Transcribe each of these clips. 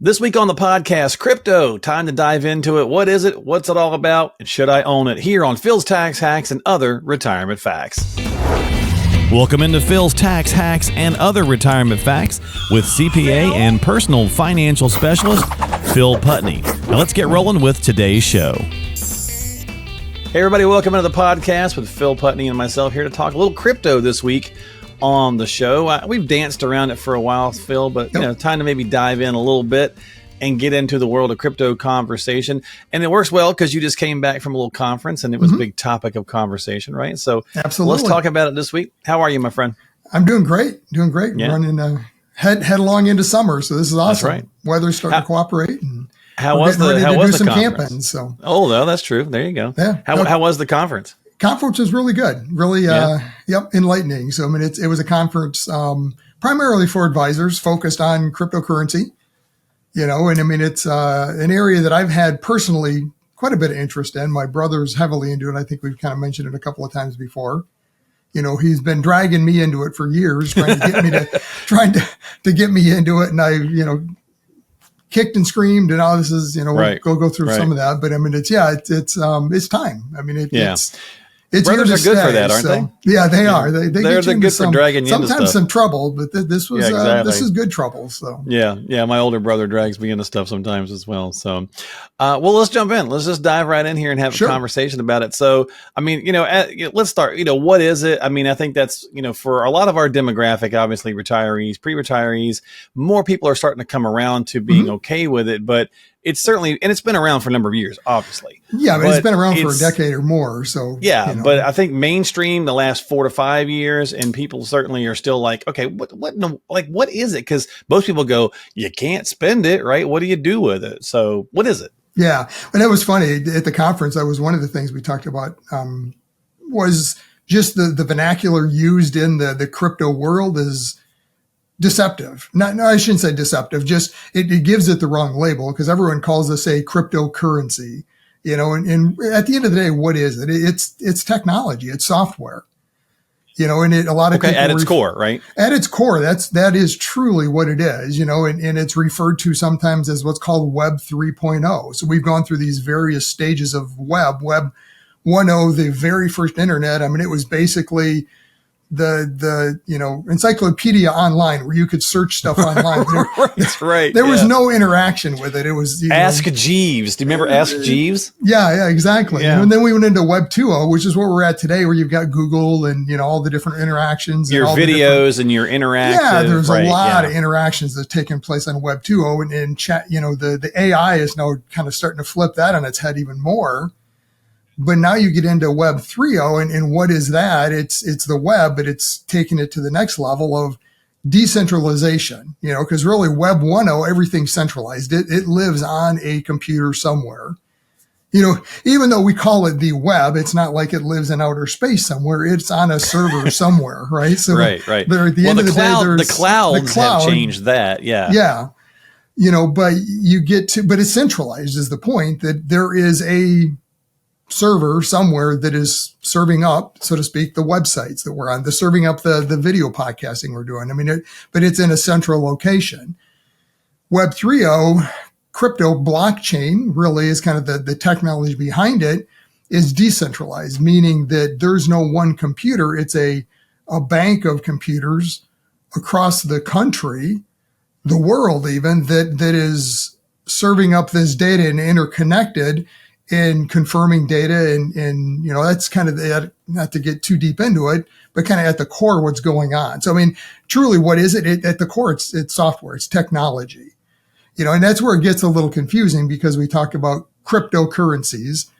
This week on the podcast, crypto. Time to dive into it. What is it? What's it all about? And should I own it? Here on Phil's Tax Hacks and Other Retirement Facts. Welcome into Phil's Tax Hacks and Other Retirement Facts with CPA and personal financial specialist, Phil Putney. Now let's get rolling with today's show. Hey everybody, welcome into the podcast with Phil Putney and myself here to talk a little crypto this week on the show. We've danced around it for a while, Phil, but time to maybe dive in a little bit and get into the world of crypto conversation. And it works well because you just came back from a little conference and it was a big topic of conversation, right? So absolutely, let's talk about it this week. How are you, my friend? I'm doing great. Yeah. Running headlong into summer, so this is awesome. That's right. Weather's starting to cooperate. And how was the conference? Camping, so. Oh, no, that's true. There you go. Yeah. How was the conference? Conference was really good, really, enlightening. So, I mean, it was a conference primarily for advisors focused on cryptocurrency, and I mean, it's an area that I've had personally quite a bit of interest in. My brother's heavily into it. I think we've kind of mentioned it a couple of times before. He's been dragging me into it for years, trying to get me into it. And I, kicked and screamed and all this is, right. we'll go through some of that, but I mean, it's time. I mean, it's brothers are good for that, aren't they? Yeah, they are. They're good for dragging you into stuff. Sometimes some trouble, but this was this is good trouble. So yeah. My older brother drags me into stuff sometimes as well. So, well, let's jump in. Let's just dive right in here and have a conversation about it. So, I mean, let's start. What is it? I mean, I think that's for a lot of our demographic, obviously retirees, pre-retirees, more people are starting to come around to being okay with it, but it's certainly, and it's been around for a number of years, obviously. Yeah, but it's been around for a decade or more. So but I think mainstream the last 4 to 5 years, and people certainly are still like, okay, what is it? Because most people go, you can't spend it, right? What do you do with it? So what is it? Yeah, and it was funny at the conference. That was one of the things we talked about. Was just the vernacular used in the crypto world is deceptive. No, I shouldn't say deceptive. Just it gives it the wrong label because everyone calls this a cryptocurrency. And at the end of the day, what is it? It's technology. It's software. And a lot of people at its core, right? At its core, that is truly what it is. And it's referred to sometimes as what's called Web 3.0. So we've gone through these various stages of Web 1.0, the very first internet. I mean, it was basically the encyclopedia online where you could search stuff online. There was no interaction with it. It was Ask Jeeves. Do you remember Ask Jeeves? Yeah, exactly. Yeah. And then we went into Web 2.0, which is where we're at today, where you've got Google and all the different interactions, your videos and your interactive. Yeah, there's a lot of interactions that's taking place on Web 2.0 and chat. The AI is now kind of starting to flip that on its head even more. But now you get into Web 3.0, and what is that? It's the web, but it's taking it to the next level of decentralization, because really Web 1.0, everything's centralized. It lives on a computer somewhere. Even though we call it the web, it's not like it lives in outer space somewhere. It's on a server somewhere, right? So right. At the end of the day, the clouds have changed that. Yeah. Yeah. But but it's centralized is the point, that there is a server somewhere that is serving up, so to speak, the websites that we're on, serving up the video podcasting we're doing. I mean, but it's in a central location. Web 3.0, crypto blockchain really is kind of the technology behind it, is decentralized, meaning that there's no one computer. It's a bank of computers across the country, the world even, that is serving up this data and interconnected in confirming data. And that's kind of not to get too deep into it, but kind of at the core, what's going on. So, I mean, truly, what is it? At the core, it's software, it's technology, and that's where it gets a little confusing because we talk about cryptocurrencies.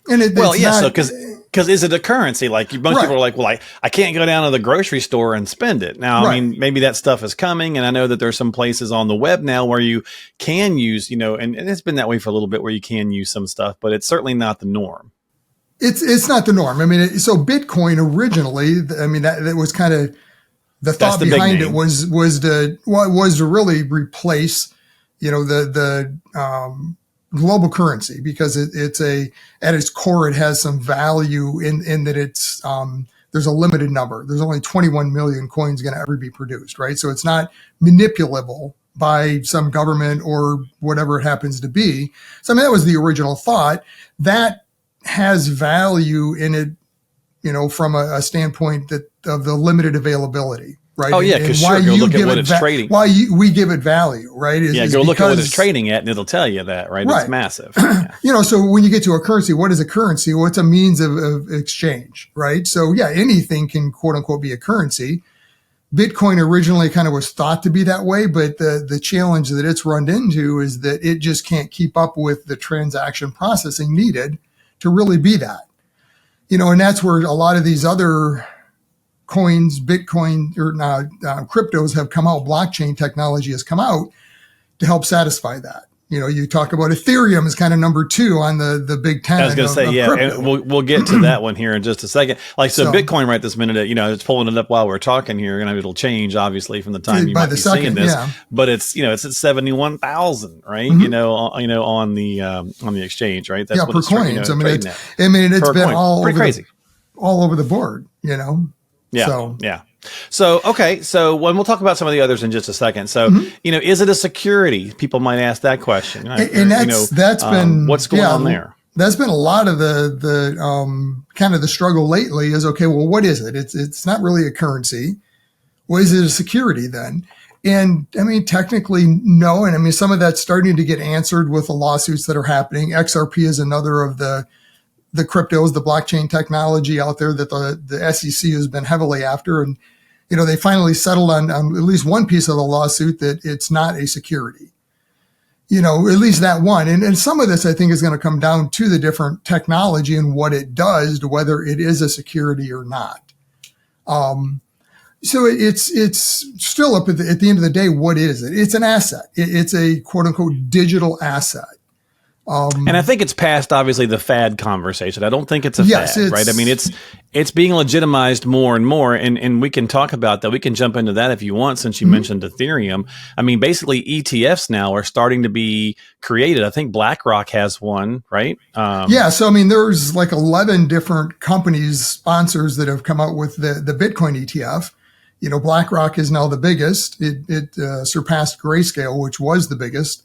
And because is it a currency? Like most people are like, well, I can't go down to the grocery store and spend it. Now, I mean, maybe that stuff is coming. And I know that there's some places on the web now where you can use, and it's been that way for a little bit where you can use some stuff, but it's certainly not the norm. It's not the norm. I mean, so Bitcoin originally, I mean, that was kind of the thought behind it was to really replace, the global currency, because it's at its core, it has some value in that it's, there's a limited number. There's only 21 million coins going to ever be produced, right? So it's not manipulable by some government or whatever it happens to be. So, I mean, that was the original thought. That has value in it, from a standpoint of the limited availability. Right. Oh, yeah, because sure, go look at what it's trading. Why we give it value, right? Go look at what it's trading at, and it'll tell you that, right? It's massive. Yeah. So when you get to a currency, what is a currency? Well, it's a means of exchange, right? So, yeah, anything can, quote unquote, be a currency. Bitcoin originally kind of was thought to be that way, but the challenge that it's run into is that it just can't keep up with the transaction processing needed to really be that. And that's where a lot of these other coins, Bitcoin, or cryptos have come out. Blockchain technology has come out to help satisfy that. You talk about Ethereum is kind of number 2 on the Big Ten. I was going to say, yeah, crypto. And we'll get to that one here in just a second. So Bitcoin right this minute, it's pulling it up while we're talking here, and it'll change obviously from the time you might be seeing this. Yeah. But it's it's at 71,000, right? Mm-hmm. On the exchange, right? That's what per it's coins. It's been pretty crazy, all over the board. Yeah. So, okay. So when we'll talk about some of the others in just a second. So, is it a security? People might ask that question. Right? And that's been what's going on there. That's been a lot of the kind of the struggle lately is, okay, well, what is it? It's not really a currency. Well, is it a security then? And I mean, technically, no. And I mean, some of that's starting to get answered with the lawsuits that are happening. XRP is another of the cryptos, the blockchain technology out there that the SEC has been heavily after. And, they finally settled on at least one piece of the lawsuit that it's not a security, at least that one. And some of this, I think, is going to come down to the different technology and what it does to whether it is a security or not. So it's still up at the end of the day, what is it? It's an asset. It's a quote unquote digital asset. And I think it's past, obviously, the fad conversation. I don't think it's a fad, right? I mean, it's being legitimized more and more, and we can talk about that. We can jump into that if you want, since you mentioned Ethereum. I mean, basically, ETFs now are starting to be created. I think BlackRock has one, right? So, I mean, there's like 11 different companies, sponsors that have come out with the Bitcoin ETF. BlackRock is now the biggest. It surpassed Grayscale, which was the biggest.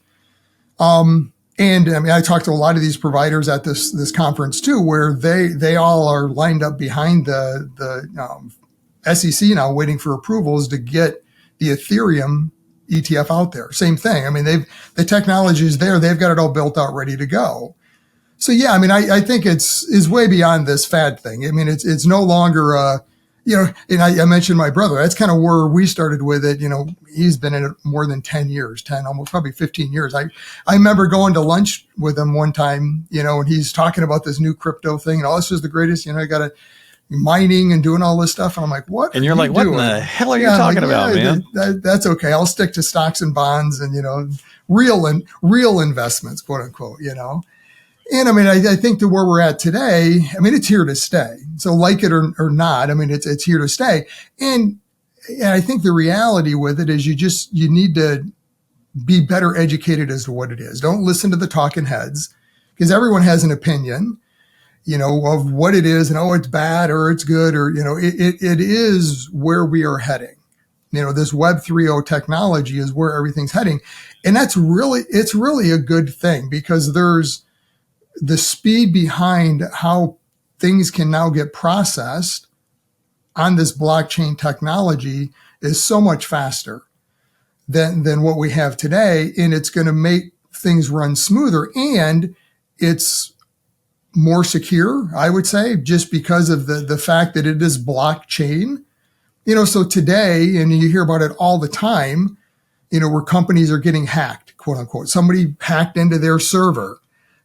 And I mean, I talked to a lot of these providers at this conference too, where they all are lined up behind the SEC now, waiting for approvals to get the Ethereum ETF out there. Same thing. I mean, the technology is there; they've got it all built out, ready to go. So yeah, I mean, I think is way beyond this fad thing. I mean, it's no longer and I mentioned my brother. That's kind of where we started with it. He's been in it more than 10 years, almost probably 15 years. I remember going to lunch with him one time, and he's talking about this new crypto thing. And all this is the greatest, I got to mining and doing all this stuff. And I'm like, what? And you're like, what in the hell are you talking about, man? That's okay. I'll stick to stocks and bonds and, real investments, quote unquote, And I mean, I think that where we're at today, I mean, it's here to stay. So like it or not, I mean, it's here to stay. And I think the reality with it is you need to be better educated as to what it is. Don't listen to the talking heads, because everyone has an opinion, of what it is, and it's bad or it's good, or, it is where we are heading. This Web 3.0 technology is where everything's heading. And it's really a good thing, because there's the speed behind how things can now get processed on this blockchain technology is so much faster than what we have today. And it's going to make things run smoother, and it's more secure, I would say, just because of the fact that it is blockchain. So today, and you hear about it all the time, where companies are getting hacked, quote unquote. Somebody hacked into their server.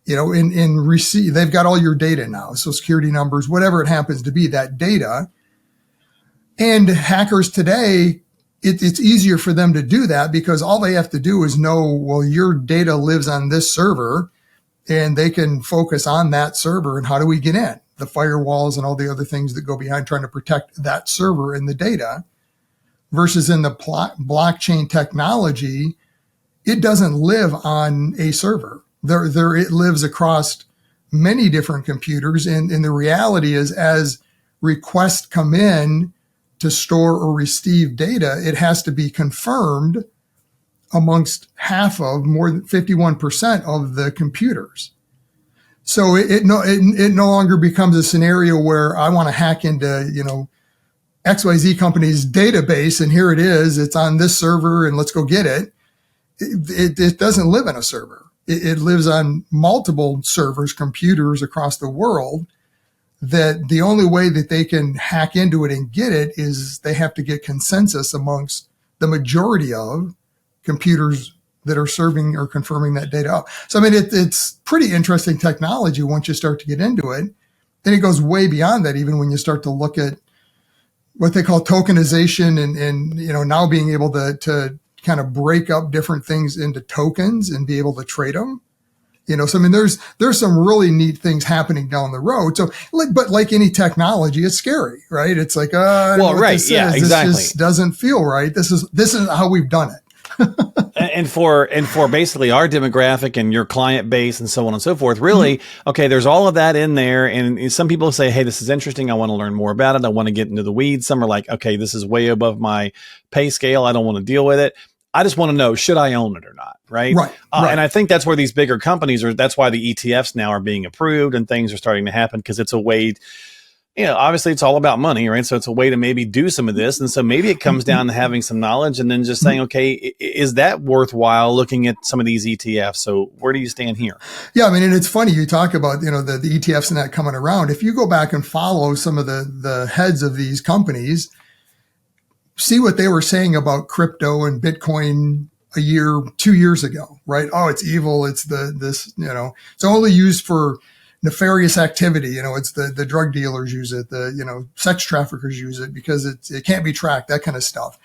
And receive, they've got all your data now, so security numbers, whatever it happens to be, that data. And hackers today, it's easier for them to do that, because all they have to do is know, well, your data lives on this server, and they can focus on that server. And how do we get in? The firewalls and all the other things that go behind trying to protect that server and the data. Versus in the blockchain technology, it doesn't live on a server. It lives across many different computers. And the reality is, as requests come in to store or receive data, it has to be confirmed amongst more than 51% of the computers. So it no longer becomes a scenario where I want to hack into, XYZ company's database, and here it is, it's on this server, and let's go get it. It doesn't live in a server. It lives on multiple servers, computers across the world, that the only way that they can hack into it and get it is they have to get consensus amongst the majority of computers that are serving or confirming that data up. So, I mean, it's pretty interesting technology once you start to get into it. And it goes way beyond that, even when you start to look at what they call tokenization and now being able to kind of break up different things into tokens and be able to trade them. So I mean, there's some really neat things happening down the road. So, but like any technology, it's scary, right? It's like, I don't know what this is. Exactly. This just doesn't feel right. This is how we've done it. and for basically our demographic and your client base and so on and so forth, really, okay, there's all of that in there. And some people say, hey, this is interesting. I want to learn more about it. I want to get into the weeds. Some are like, okay, this is way above my pay scale. I don't want to deal with it. I just want to know, should I own it or not? Right. Right. And I think that's where these bigger companies that's why the ETFs now are being approved and things are starting to happen, because it's a way, obviously it's all about money, right? So it's a way to maybe do some of this. And so maybe it comes down to having some knowledge and then just saying, okay, is that worthwhile looking at some of these ETFs? So where do you stand here? Yeah. I mean, and it's funny you talk about, the ETFs and that coming around. If you go back and follow some of the heads of these companies, see what they were saying about crypto and Bitcoin 2 years ago, right? Oh, it's evil. It's it's only used for nefarious activity. It's the drug dealers use it. The, sex traffickers use it because it can't be tracked, that kind of stuff.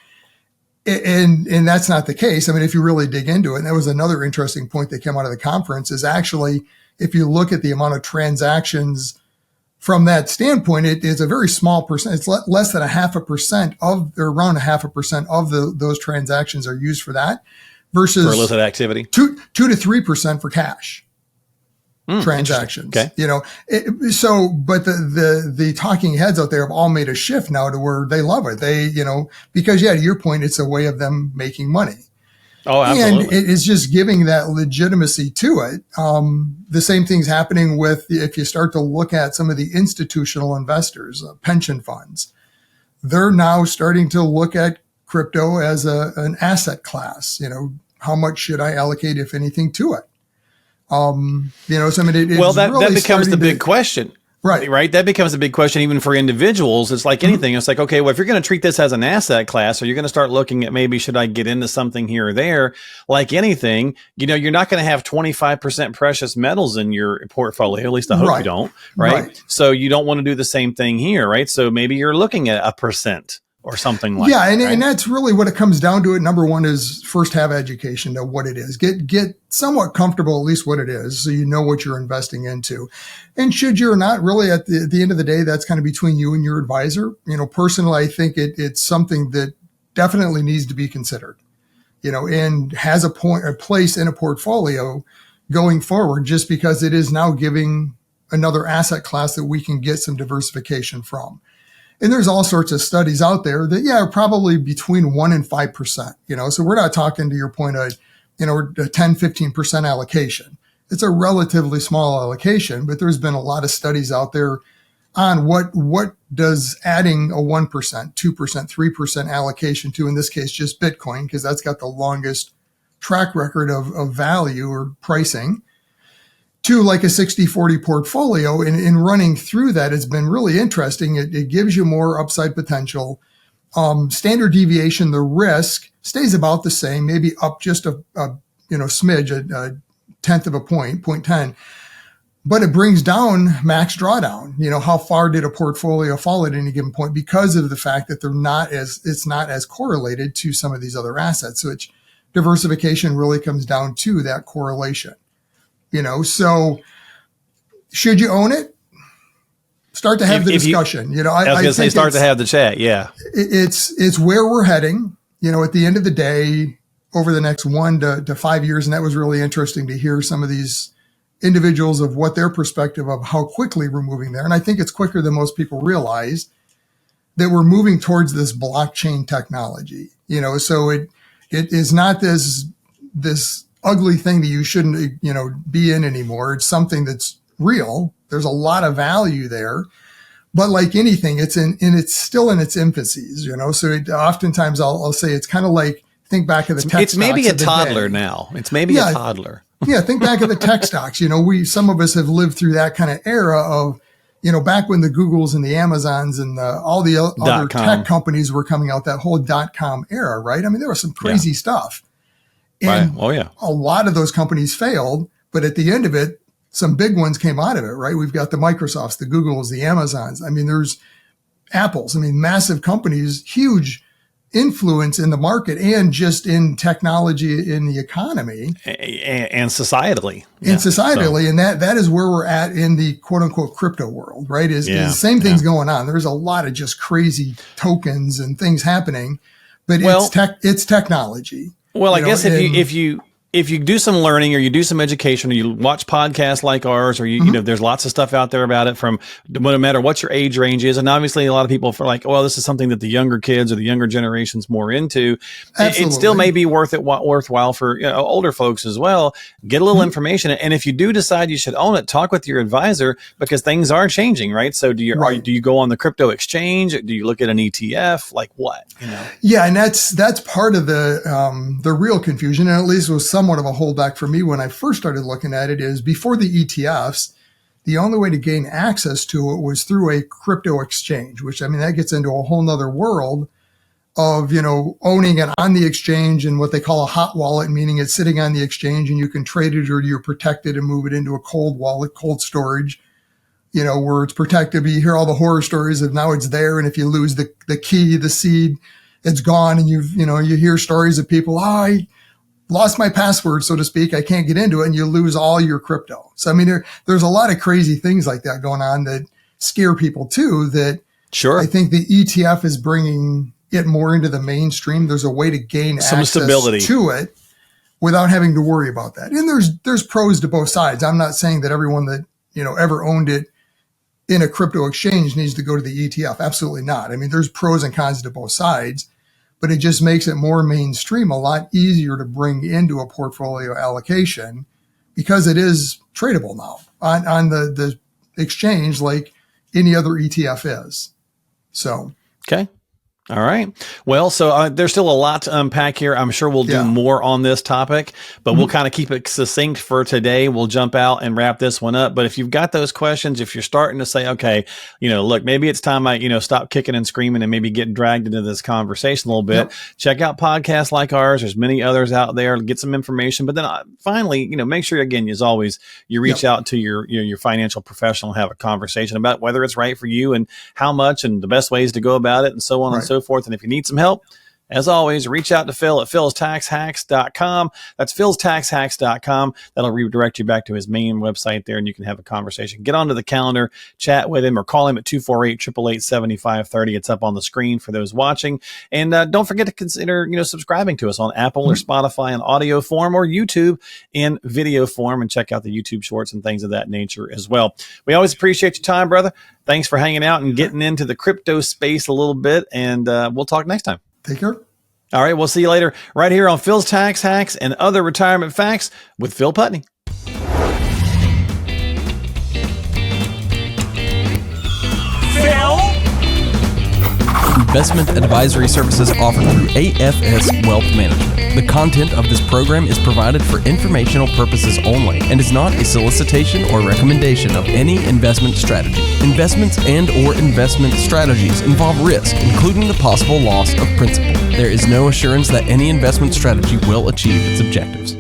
And that's not the case. I mean, if you really dig into it, and that was another interesting point that came out of the conference, is actually, if you look at the amount of transactions from that standpoint, it is a very small percent. It's less than 0.5% or around 0.5% of those transactions are used for that, versus for illicit activity, 2 to 3% for cash transactions. Okay. But the talking heads out there have all made a shift now to where they love it. They, because to your point, it's a way of them making money. Oh, absolutely. And it is just giving that legitimacy to it. The same thing's happening with, if you start to look at some of the institutional investors, pension funds, they're now starting to look at crypto as an asset class. How much should I allocate, if anything, to it? So I mean, that becomes the big question. Right. That becomes a big question even for individuals. It's like anything. It's like, okay, well, if you're going to treat this as an asset class, or you're going to start looking at maybe should I get into something here or there, like anything, you're not going to have 25% precious metals in your portfolio. At least I hope you don't. Right. So you don't want to do the same thing here. Right. So maybe you're looking at 1% or something like that. Yeah. And that's really what it comes down to. Number one is first have education to what it is. Get somewhat comfortable, at least what it is, so you know what you're investing into. And should you or not, really at the end of the day, that's kind of between you and your advisor. Personally, I think it's something that definitely needs to be considered, and has a place in a portfolio going forward, just because it is now giving another asset class that we can get some diversification from. And there's all sorts of studies out there that, are probably between 1% and 5%, so we're not talking, to your point, a 10-15% allocation. It's a relatively small allocation, but there's been a lot of studies out there on what does adding a 1%, 2%, 3% allocation to, in this case, just Bitcoin, because that's got the longest track record of value or pricing, to like a 60-40 portfolio. In running through that, it's been really interesting. It gives you more upside potential. Standard deviation, the risk stays about the same, maybe up just a smidge, a tenth of a point, 0.10, but it brings down max drawdown. How far did a portfolio fall at any given point, because of the fact that it's not as correlated to some of these other assets. So diversification really comes down to that correlation. So should you own it? Start to have the discussion. I was going to say, start to have the chat. Yeah. It's where we're heading, at the end of the day, over the next 1 to 5 years. And that was really interesting to hear some of these individuals of what their perspective of how quickly we're moving there. And I think it's quicker than most people realize that we're moving towards this blockchain technology, so it is not this this ugly thing that you shouldn't, be in anymore. It's something that's real. There's a lot of value there. But like anything, it's still in its infancies, So oftentimes I'll say it's kind of like, think back of the tech. It's maybe a toddler now. It's maybe a toddler. Yeah, think back of the tech stocks. Some of us have lived through that kind of era of, back when the Googles and the Amazons and all the other tech companies were coming out, that whole .com era, right? I mean, there was some crazy stuff. And right. Oh, yeah. A lot of those companies failed, but at the end of it, some big ones came out of it, right? We've got the Microsofts, the Googles, the Amazons. I mean, there's Apples. I mean, massive companies, huge influence in the market and just in technology in the economy. And societally. And that is where we're at in the quote unquote crypto world, right? Is the same things going on. There's a lot of just crazy tokens and things happening, but it's technology. Well, I guess if you do some learning or you do some education or you watch podcasts like ours or there's lots of stuff out there about it from no matter what your age range is. And obviously a lot of people feel like, well, this is something that the younger kids or the younger generation's more into. It still may be worthwhile for older folks as well. Get a little information. And if you do decide you should own it, talk with your advisor because things are changing, right? So do you go on the crypto exchange? Do you look at an ETF? Like what? Yeah. And that's part of the real confusion. And at least was somewhat of a holdback for me when I first started looking at it is before the ETFs, the only way to gain access to it was through a crypto exchange, which that gets into a whole nother world of, owning it on the exchange and what they call a hot wallet, meaning it's sitting on the exchange and you can trade it or you're protected and move it into a cold wallet, cold storage, where it's protected. But you hear all the horror stories of now it's there. And if you lose the key, the seed, it's gone. And you hear stories of people, I lost my password, so to speak. I can't get into it, and you lose all your crypto. So, there's a lot of crazy things like that going on that scare people too, that I think the ETF is bringing it more into the mainstream. There's a way to gain some access stability to it without having to worry about that. And there's pros to both sides. I'm not saying that everyone that, ever owned it in a crypto exchange needs to go to the ETF. Absolutely not. There's pros and cons to both sides. But it just makes it more mainstream, a lot easier to bring into a portfolio allocation because it is tradable now on the exchange like any other ETF is. So. Okay. All right. Well, so there's still a lot to unpack here. I'm sure we'll do more on this topic, but we'll kind of keep it succinct for today. We'll jump out and wrap this one up. But if you've got those questions, if you're starting to say, okay, look, maybe it's time I, stop kicking and screaming and maybe get dragged into this conversation a little bit, check out podcasts like ours. There's many others out there. Get some information. But then finally, make sure, again, as always, you reach out to your financial professional and have a conversation about whether it's right for you and how much and the best ways to go about it and so on and so forth. And if you need some help, as always, reach out to Phil at philstaxhacks.com. That's philstaxhacks.com. That'll redirect you back to his main website there, and you can have a conversation. Get onto the calendar, chat with him, or call him at 248-888-7530. It's up on the screen for those watching. And don't forget to consider, subscribing to us on Apple or Spotify in audio form or YouTube in video form, and check out the YouTube shorts and things of that nature as well. We always appreciate your time, brother. Thanks for hanging out and getting into the crypto space a little bit, and we'll talk next time. Take care. All right, we'll see you later right here on Phil's Tax Hacks and Other Retirement Facts with Phil Putney. Investment advisory services offered through AFS Wealth Management. The content of this program is provided for informational purposes only and is not a solicitation or recommendation of any investment strategy. Investments and/or investment strategies involve risk, including the possible loss of principal. There is no assurance that any investment strategy will achieve its objectives.